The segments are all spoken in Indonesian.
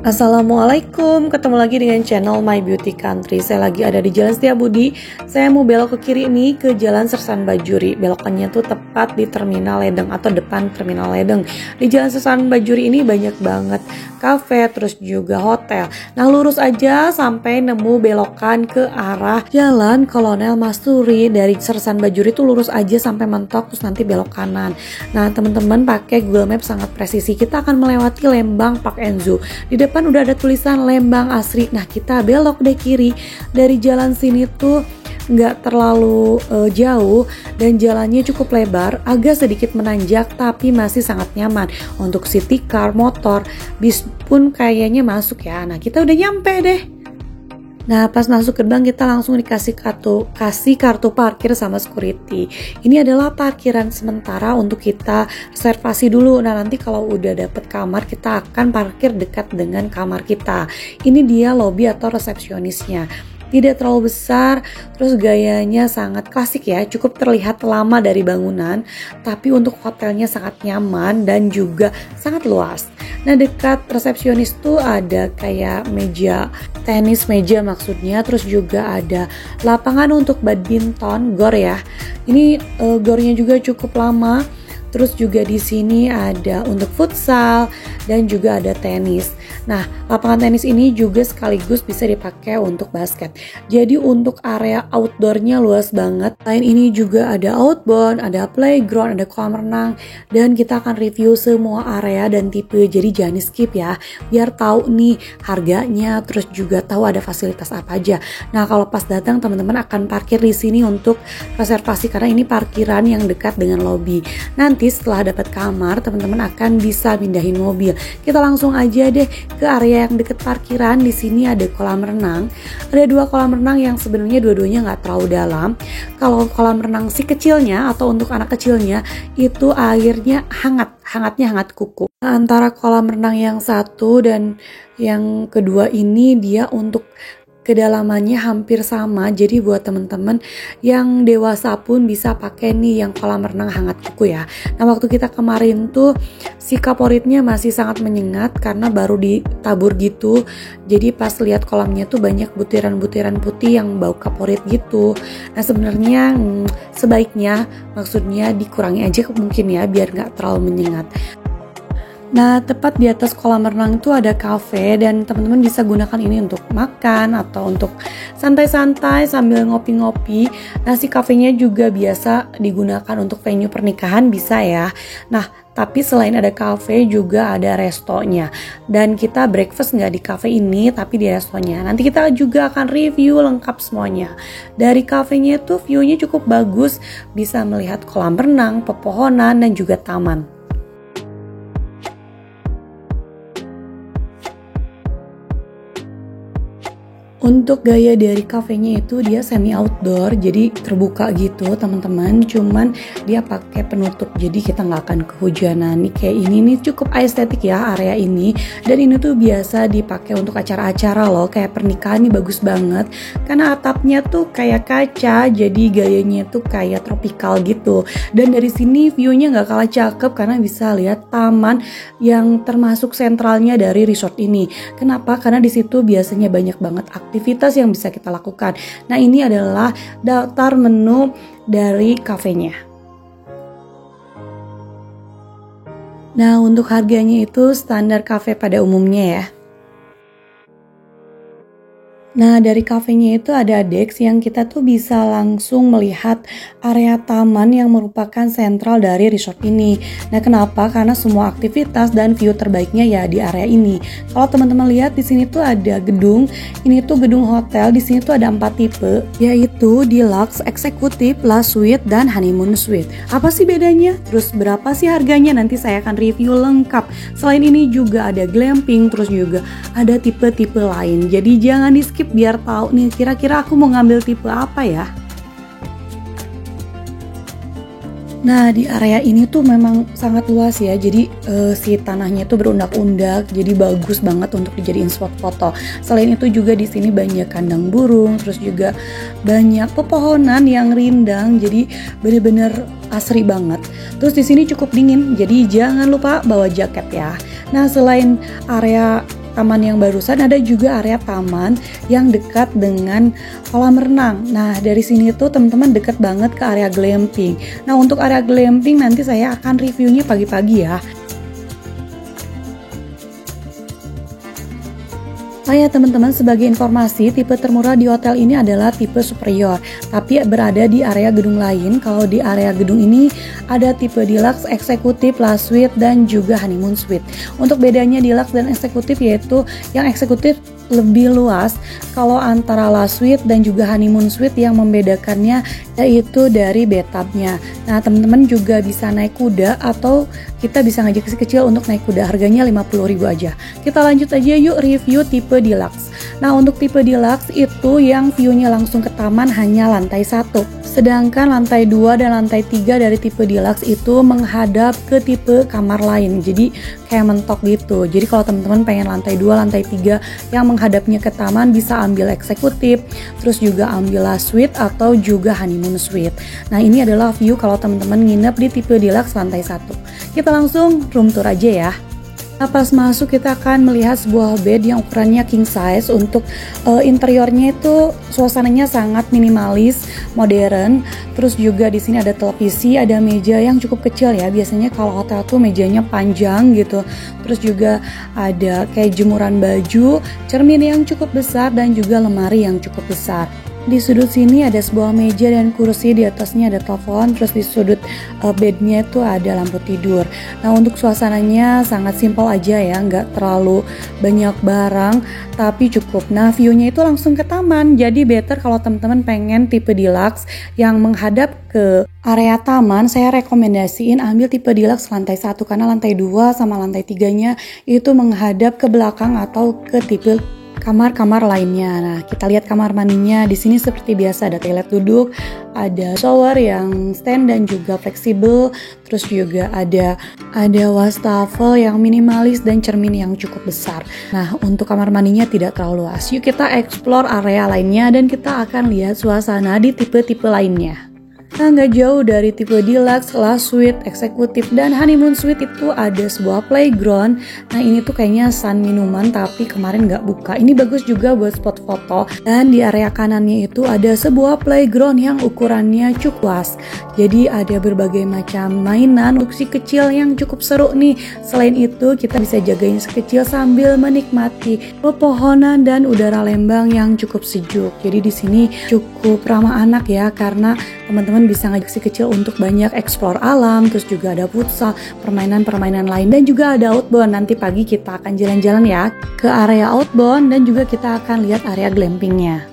Assalamualaikum, ketemu lagi dengan channel My Beauty Country. Saya lagi ada di Jalan Setiabudi. Saya mau belok ke kiri nih ke Jalan Sersan Bajuri. Belokannya tuh tepat di Terminal Ledeng atau depan Terminal Ledeng. Di Jalan Sersan Bajuri ini banyak banget kafe, terus juga hotel. Nah, lurus aja sampai nemu belokan ke arah Jalan Kolonel Masturi. Dari Sersan Bajuri tuh lurus aja sampai mentok, terus nanti belok kanan. Nah, teman-teman pakai Google Maps sangat presisi. Kita akan melewati Lembang Park and Zoo. Di depan udah ada tulisan Lembang Asri. Nah, kita belok deh kiri. Dari jalan sini tuh nggak terlalu jauh dan jalannya cukup lebar, agak sedikit menanjak tapi masih sangat nyaman. Untuk city car, motor, bis pun kayaknya masuk ya. Nah, kita udah nyampe deh. Nah, pas masuk gerbang kita langsung dikasih kartu parkir sama security. Ini adalah parkiran sementara untuk kita reservasi dulu. Nah, nanti kalau udah dapet kamar kita akan parkir dekat dengan kamar kita. Ini dia lobby atau resepsionisnya. Tidak terlalu besar, terus gayanya sangat klasik ya, cukup terlihat lama dari bangunan, tapi untuk hotelnya sangat nyaman dan juga sangat luas. Nah, dekat resepsionis tuh ada kayak meja tenis, meja maksudnya, terus juga ada lapangan untuk badminton, gor ya. Ini gornya juga cukup lama. Terus juga di sini ada untuk futsal dan juga ada tenis. Nah, lapangan tenis ini juga sekaligus bisa dipakai untuk basket. Jadi untuk area outdoornya luas banget. Selain ini juga ada outbound, ada playground, ada kolam renang. Dan kita akan review semua area dan tipe. Jadi jangan di skip ya, biar tahu nih harganya, terus juga tahu ada fasilitas apa aja. Nah, kalau pas datang teman-teman akan parkir di sini untuk reservasi karena ini parkiran yang dekat dengan lobby. Nanti setelah dapat kamar, teman-teman akan bisa pindahin mobil. Kita langsung aja deh ke area yang deket parkiran. Di sini ada kolam renang. Ada 2 kolam renang yang sebenarnya dua-duanya nggak terlalu dalam. Kalau kolam renang si kecilnya atau untuk anak kecilnya itu airnya hangatnya hangat kuku. Antara kolam renang yang satu dan yang kedua ini dia untuk kedalamannya hampir sama, jadi buat teman-teman yang dewasa pun bisa pakai nih yang kolam renang hangat kuku ya. Nah, waktu kita kemarin tuh si kaporitnya masih sangat menyengat karena baru ditabur gitu, jadi pas lihat kolamnya tuh banyak butiran-butiran putih yang bau kaporit gitu. Nah, sebenarnya sebaiknya maksudnya dikurangi aja mungkin ya biar nggak terlalu menyengat. Nah, tepat di atas kolam renang itu ada cafe dan teman-teman bisa gunakan ini untuk makan atau untuk santai-santai sambil ngopi-ngopi. Nah, si kafenya juga biasa digunakan untuk venue pernikahan bisa ya. Nah, tapi selain ada cafe juga ada restonya. Dan kita breakfast nggak di cafe ini tapi di restonya. Nanti kita juga akan review lengkap semuanya. Dari kafenya itu view-nya cukup bagus, bisa melihat kolam renang, pepohonan dan juga taman. Untuk gaya dari kafenya itu dia semi outdoor, jadi terbuka gitu teman-teman. Cuman dia pakai penutup, jadi kita nggak akan kehujanan. Nih kayak ini nih cukup estetik ya area ini. Dan ini tuh biasa dipakai untuk acara-acara loh, kayak pernikahan nih bagus banget. Karena atapnya tuh kayak kaca, jadi gayanya tuh kayak tropikal gitu. Dan dari sini viewnya nggak kalah cakep karena bisa lihat taman yang termasuk sentralnya dari resort ini. Kenapa? Karena di situ biasanya banyak banget aktivitas yang bisa kita lakukan. Nah, ini adalah daftar menu dari kafenya. Nah, untuk harganya itu standar kafe pada umumnya ya. Nah, dari kafenya itu ada desk yang kita tuh bisa langsung melihat area taman yang merupakan sentral dari resort ini. Nah, kenapa? Karena semua aktivitas dan view terbaiknya ya di area ini. Kalau teman-teman lihat di sini tuh ada gedung, ini tuh gedung hotel. Di sini tuh ada 4 tipe, yaitu Deluxe, Executive, La Suite, dan Honeymoon Suite. Apa sih bedanya? Terus berapa sih harganya? Nanti saya akan review lengkap. Selain ini juga ada glamping, terus juga ada tipe-tipe lain. Jadi jangan di skip biar tahu nih kira-kira aku mau ngambil tipe apa ya. Nah, di area ini tuh memang sangat luas ya, jadi si tanahnya tuh berundak-undak, jadi bagus banget untuk dijadiin spot foto. Selain itu juga di sini banyak kandang burung, terus juga banyak pepohonan yang rindang, jadi bener-bener asri banget. Terus di sini cukup dingin, jadi jangan lupa bawa jaket ya. Nah, selain area taman yang barusan ada juga area taman yang dekat dengan kolam renang. Nah, dari sini tuh teman-teman deket banget ke area glamping. Nah, untuk area glamping nanti saya akan reviewnya pagi-pagi ya. Oh ya teman-teman, sebagai informasi, tipe termurah di hotel ini adalah tipe superior, tapi berada di area gedung lain. Kalau di area gedung ini ada tipe deluxe, eksekutif, last suite, dan juga honeymoon suite. Untuk bedanya deluxe dan eksekutif yaitu yang eksekutif lebih luas, kalau antara last suite dan juga honeymoon suite yang membedakannya yaitu dari bathtubnya. Nah teman-teman juga bisa naik kuda atau kita bisa ngajak si kecil untuk naik kuda, harganya 50.000 aja. Kita lanjut aja yuk review tipe deluxe. Nah untuk tipe deluxe itu yang view-nya langsung ke taman hanya lantai 1. Sedangkan lantai 2 dan lantai 3 dari tipe deluxe itu menghadap ke tipe kamar lain. Jadi kayak mentok gitu. Jadi kalau teman-teman pengen lantai 2, lantai 3 yang menghadapnya ke taman bisa ambil eksekutif, terus juga ambil last suite atau juga honeymoon suite. Nah, ini adalah view kalau teman-teman nginep di tipe deluxe lantai 1. Kita langsung room tour aja ya. Nah, pas masuk kita akan melihat sebuah bed yang ukurannya king size. Untuk interiornya itu suasananya sangat minimalis, modern. Terus juga di sini ada televisi, ada meja yang cukup kecil ya. Biasanya kalau hotel tuh mejanya panjang gitu. Terus juga ada kayak jemuran baju, cermin yang cukup besar dan juga lemari yang cukup besar. Di sudut sini ada sebuah meja dan kursi, di atasnya ada telepon, terus di sudut bednya itu ada lampu tidur. Nah untuk suasananya sangat simpel aja ya, nggak terlalu banyak barang, tapi cukup. Nah view-nya itu langsung ke taman, jadi better kalau teman-teman pengen tipe deluxe yang menghadap ke area taman, saya rekomendasiin ambil tipe deluxe lantai 1 karena lantai 2 sama lantai 3-nya itu menghadap ke belakang atau ke tipe kamar-kamar lainnya. Nah, kita lihat kamar mandinya. Di sini seperti biasa ada toilet duduk, ada shower yang stand dan juga fleksibel, terus juga ada wastafel yang minimalis dan cermin yang cukup besar. Nah, untuk kamar mandinya tidak terlalu luas. Yuk kita explore area lainnya dan kita akan lihat suasana di tipe-tipe lainnya. Nah, nggak jauh dari tipe deluxe, last suite, eksekutif, dan honeymoon suite itu ada sebuah playground. Nah, ini tuh kayaknya sun minuman tapi kemarin nggak buka. Ini bagus juga buat spot foto. Dan di area kanannya itu ada sebuah playground yang ukurannya cukup luas. Jadi ada berbagai macam mainan untuk si kecil yang cukup seru nih. Selain itu, kita bisa jagain si kecil sambil menikmati pepohonan dan udara Lembang yang cukup sejuk. Jadi di sini cukup ramah anak ya, karena teman-teman bisa ngajak si kecil untuk banyak explore alam, terus juga ada futsal, permainan-permainan lain, dan juga ada outbound. Nanti pagi kita akan jalan-jalan ya ke area outbound dan juga kita akan lihat area glampingnya.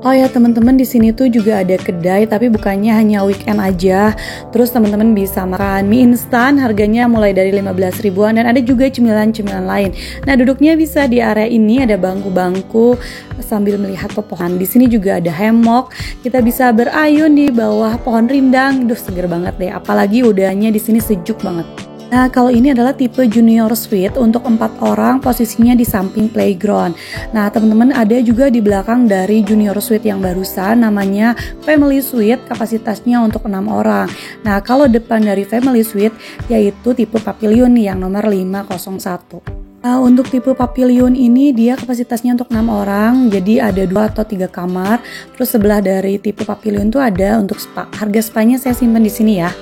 Oh ya teman-teman, di sini tuh juga ada kedai tapi bukannya hanya weekend aja. Terus teman-teman bisa makan mie instan, harganya mulai dari 15 ribuan dan ada juga cemilan-cemilan lain. Nah, duduknya bisa di area ini, ada bangku-bangku sambil melihat pepohonan. Di sini juga ada hammock. Kita bisa berayun di bawah pohon rindang. Duh, seger banget deh. Apalagi udaranya di sini sejuk banget. Nah, kalau ini adalah tipe junior suite untuk 4 orang, posisinya di samping playground. Nah, teman-teman ada juga di belakang dari junior suite yang barusan, namanya family suite, kapasitasnya untuk 6 orang. Nah, kalau depan dari family suite yaitu tipe pavilion nih yang nomor 501. Nah, untuk tipe pavilion ini dia kapasitasnya untuk 6 orang, jadi ada 2 atau 3 kamar. Terus sebelah dari tipe pavilion itu ada untuk spa. Harga spanya saya simpan di sini ya.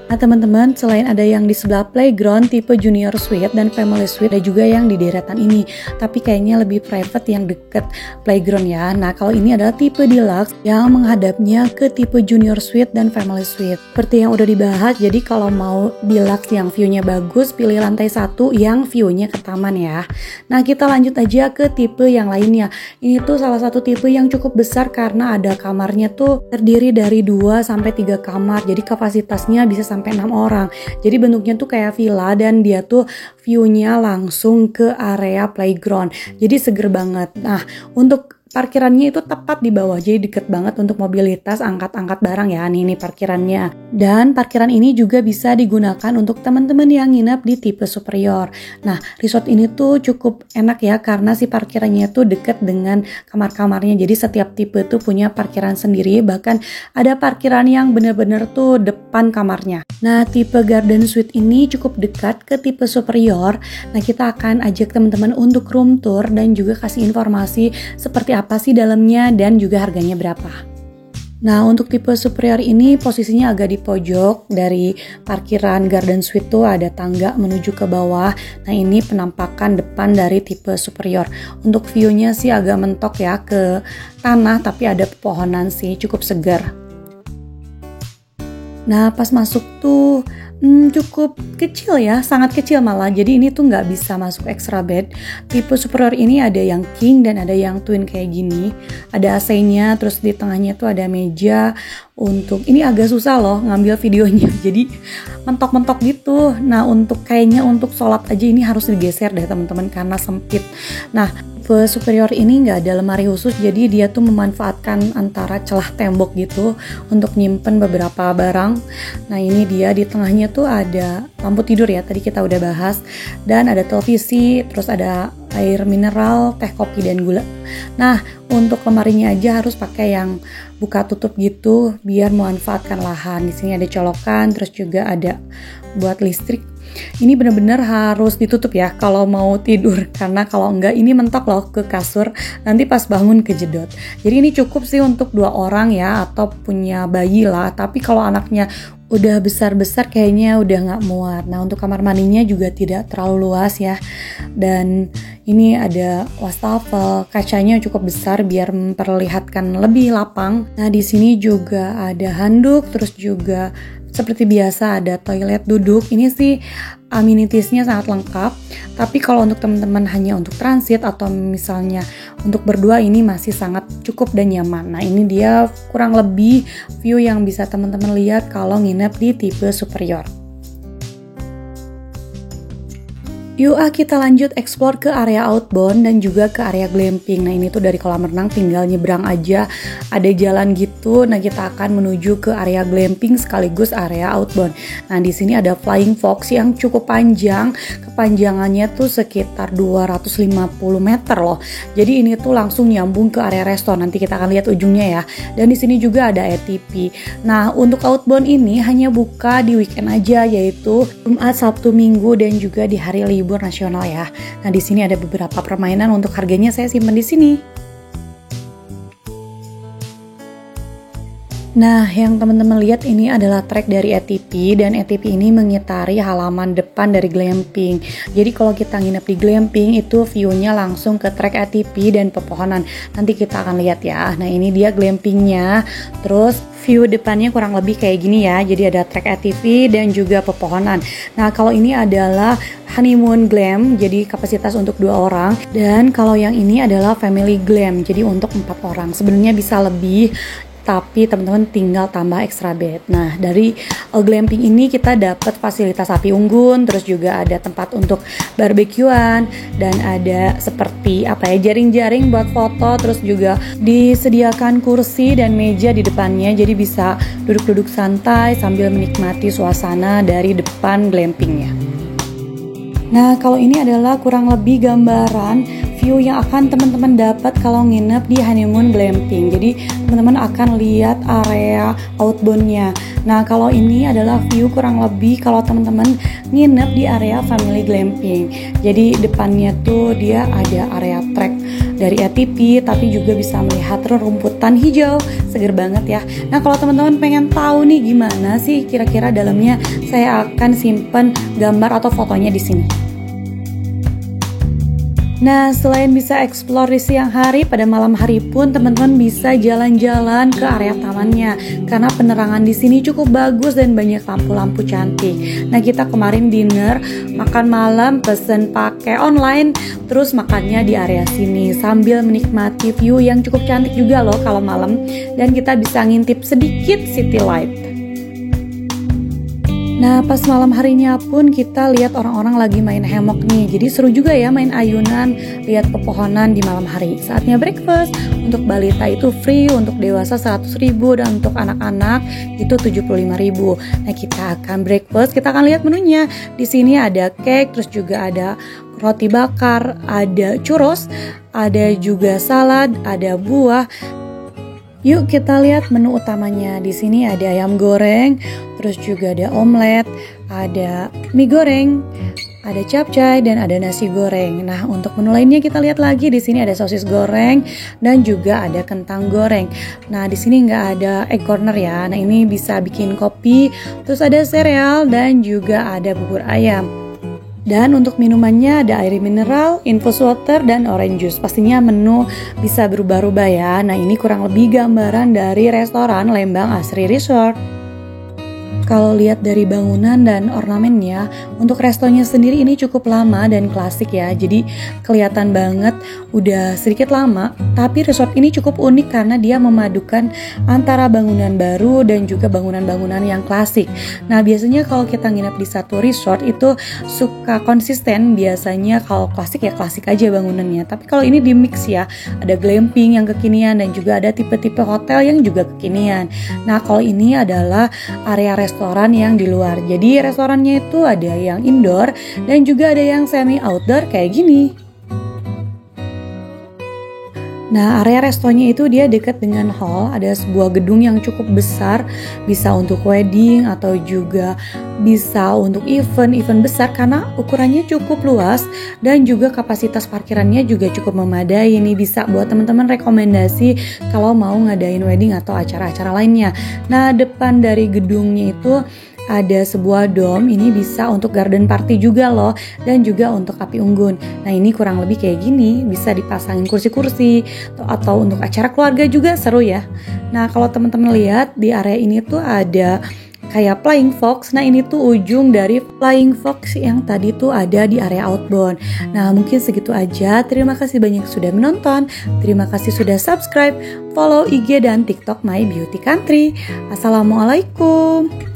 Nah teman-teman, selain ada yang di sebelah playground tipe junior suite dan family suite, ada juga yang di deretan ini, tapi kayaknya lebih private yang deket playground ya. Nah kalau ini adalah tipe deluxe yang menghadapnya ke tipe junior suite dan family suite. Seperti yang udah dibahas, jadi kalau mau deluxe yang view-nya bagus, pilih lantai 1 yang view-nya ke taman ya. Nah kita lanjut aja ke tipe yang lainnya. Ini tuh salah satu tipe yang cukup besar karena ada kamarnya tuh terdiri dari 2-3 kamar, jadi kapasitasnya bisa sampai 6 orang. Jadi bentuknya tuh kayak villa dan dia tuh view-nya langsung ke area playground. Jadi seger banget. Nah, untuk parkirannya itu tepat di bawah, jadi deket banget untuk mobilitas angkat-angkat barang ya. Ini parkirannya. Dan parkiran ini juga bisa digunakan untuk teman-teman yang nginep di tipe superior. Nah, resort ini tuh cukup enak ya karena si parkirannya tuh deket dengan kamar-kamarnya. Jadi setiap tipe tuh punya parkiran sendiri, bahkan ada parkiran yang bener-bener tuh depan kamarnya. Nah, tipe garden suite ini cukup dekat ke tipe superior. Nah, kita akan ajak teman-teman untuk room tour dan juga kasih informasi seperti apa sih dalamnya dan juga harganya berapa. Nah, untuk tipe superior ini posisinya agak di pojok. Dari parkiran garden suite tuh ada tangga menuju ke bawah. Nah, ini penampakan depan dari tipe superior. Untuk view-nya sih agak mentok ya ke tanah, tapi ada pepohonan sih, cukup segar. Nah, pas masuk tuh cukup kecil ya, sangat kecil malah. Jadi ini tuh nggak bisa masuk extra bed. Tipe superior ini ada yang king dan ada yang twin kayak gini. Ada AC-nya, terus di tengahnya tuh ada meja untuk, ini agak susah loh ngambil videonya. Jadi mentok-mentok gitu. Nah, kayaknya untuk sholat aja ini harus digeser deh teman-teman karena sempit. Nah, tipe superior ini nggak ada lemari khusus, jadi dia tuh memanfaatkan antara celah tembok gitu untuk nyimpen beberapa barang. Nah, ini dia di tengahnya tuh ada lampu tidur ya, tadi kita udah bahas, dan ada televisi, terus ada air mineral, teh kopi dan gula. Nah, untuk lemarinya aja harus pakai yang buka tutup gitu biar memanfaatkan lahan. Di sini ada colokan, terus juga ada buat listrik. Ini benar-benar harus ditutup ya kalau mau tidur, karena kalau enggak ini mentok loh ke kasur, nanti pas bangun kejedot. Jadi ini cukup sih untuk 2 orang ya, atau punya bayi lah, tapi kalau anaknya udah besar-besar kayaknya udah nggak muat. Nah, untuk kamar mandinya juga tidak terlalu luas ya, dan ini ada wastafel, kacanya cukup besar biar memperlihatkan lebih lapang. Nah, di sini juga ada handuk, terus juga seperti biasa ada toilet duduk. Ini sih amenitiesnya sangat lengkap. Tapi kalau untuk teman-teman hanya untuk transit atau misalnya untuk berdua, ini masih sangat cukup dan nyaman. Nah, ini dia kurang lebih view yang bisa teman-teman lihat kalau nginep di tipe superior. Yuk kita lanjut explore ke area outbound dan juga ke area glamping. Nah, ini tuh dari kolam renang tinggal nyebrang aja, ada jalan gitu. Nah, kita akan menuju ke area glamping sekaligus area outbound. Nah, di sini ada flying fox yang cukup panjang, kepanjangannya tuh sekitar 250 meter loh. Jadi ini tuh langsung nyambung ke area resto. Nanti kita akan lihat ujungnya ya. Dan di sini juga ada ATP. Nah, untuk outbound ini hanya buka di weekend aja, yaitu Jumat, Sabtu, Minggu dan juga di hari libur nasional ya. Nah, di sini ada beberapa permainan, untuk harganya saya simpan di sini. Nah, yang teman-teman lihat ini adalah trek dari ATP, dan ATP ini mengitari halaman depan dari glamping. Jadi kalau kita nginep di glamping itu view-nya langsung ke trek ATP dan pepohonan. Nanti kita akan lihat ya. Nah, ini dia glampingnya. Terus view depannya kurang lebih kayak gini ya. Jadi ada trek ATV dan juga pepohonan. Nah, kalau ini adalah honeymoon glam, jadi kapasitas untuk 2 orang. Dan kalau yang ini adalah family glam, jadi untuk 4 orang. Sebenarnya bisa lebih, tapi teman-teman tinggal tambah extra bed. Nah, dari glamping ini kita dapat fasilitas api unggun, terus juga ada tempat untuk barbekyuan, dan ada seperti jaring-jaring buat foto, terus juga disediakan kursi dan meja di depannya, jadi bisa duduk-duduk santai sambil menikmati suasana dari depan glampingnya. Nah, kalau ini adalah kurang lebih gambaran view yang akan teman-teman dapat kalau nginep di honeymoon glamping. Jadi teman-teman akan lihat area outbound-nya. Nah, kalau ini adalah view kurang lebih kalau teman-teman nginep di area family glamping. Jadi depannya tuh dia ada area trek dari ATP, tapi juga bisa melihat rumputan hijau, seger banget ya. Nah, kalau teman-teman pengen tahu nih gimana sih kira-kira dalamnya, saya akan simpen gambar atau fotonya di sini. Nah, selain bisa explore di siang hari, pada malam hari pun teman-teman bisa jalan-jalan ke area tamannya, karena penerangan di sini cukup bagus dan banyak lampu-lampu cantik. Nah, kita kemarin dinner, makan malam, pesen pakai online, terus makannya di area sini sambil menikmati view yang cukup cantik juga loh kalau malam, dan kita bisa ngintip sedikit city light. Nah, pas malam harinya pun kita lihat orang-orang lagi main hammock nih. Jadi seru juga ya main ayunan, lihat pepohonan di malam hari. Saatnya breakfast. Untuk balita itu free, untuk dewasa 100.000 dan untuk anak-anak itu 75.000. Nah, kita akan breakfast, kita akan lihat menunya. Di sini ada cake, terus juga ada roti bakar, ada churros, ada juga salad, ada buah. Yuk kita lihat menu utamanya. Di sini ada ayam goreng, terus juga ada omelet, ada mie goreng, ada capcay dan ada nasi goreng. Nah, untuk menu lainnya kita lihat lagi. Di sini ada sosis goreng dan juga ada kentang goreng. Nah, di sini nggak ada egg corner ya. Nah, ini bisa bikin kopi, terus ada sereal dan juga ada bubur ayam. Dan untuk minumannya ada air mineral, infus water, dan orange juice. Pastinya menu bisa berubah-ubah ya. Nah, ini kurang lebih gambaran dari restoran Lembang Asri Resort. Kalau lihat dari bangunan dan ornamennya, untuk restonya sendiri ini cukup lama dan klasik ya. Jadi kelihatan banget udah sedikit lama, tapi resort ini cukup unik karena dia memadukan antara bangunan baru dan juga bangunan-bangunan yang klasik. Nah, biasanya kalau kita nginep di satu resort itu suka konsisten, biasanya kalau klasik ya klasik aja bangunannya. Tapi kalau ini di mix ya, ada glamping yang kekinian dan juga ada tipe-tipe hotel yang juga kekinian. Nah, kalau ini adalah area restoran yang di luar. Jadi restorannya itu ada yang indoor dan juga ada yang semi outdoor kayak gini. Nah, area restonya itu dia dekat dengan hall, ada sebuah gedung yang cukup besar, bisa untuk wedding atau juga bisa untuk event besar karena ukurannya cukup luas dan juga kapasitas parkirannya juga cukup memadai. Ini bisa buat teman-teman rekomendasi kalau mau ngadain wedding atau acara-acara lainnya. Nah, depan dari gedungnya itu ada sebuah dom, ini bisa untuk garden party juga loh, dan juga untuk api unggun. Nah, ini kurang lebih kayak gini, bisa dipasangin kursi-kursi atau untuk acara keluarga juga seru ya. Nah, kalau teman-teman lihat di area ini tuh ada kayak flying fox. Nah, ini tuh ujung dari flying fox yang tadi tuh ada di area outbound. Nah, mungkin segitu aja. Terima kasih banyak sudah menonton. Terima kasih sudah subscribe, follow IG dan TikTok My Beauty Country. Assalamualaikum.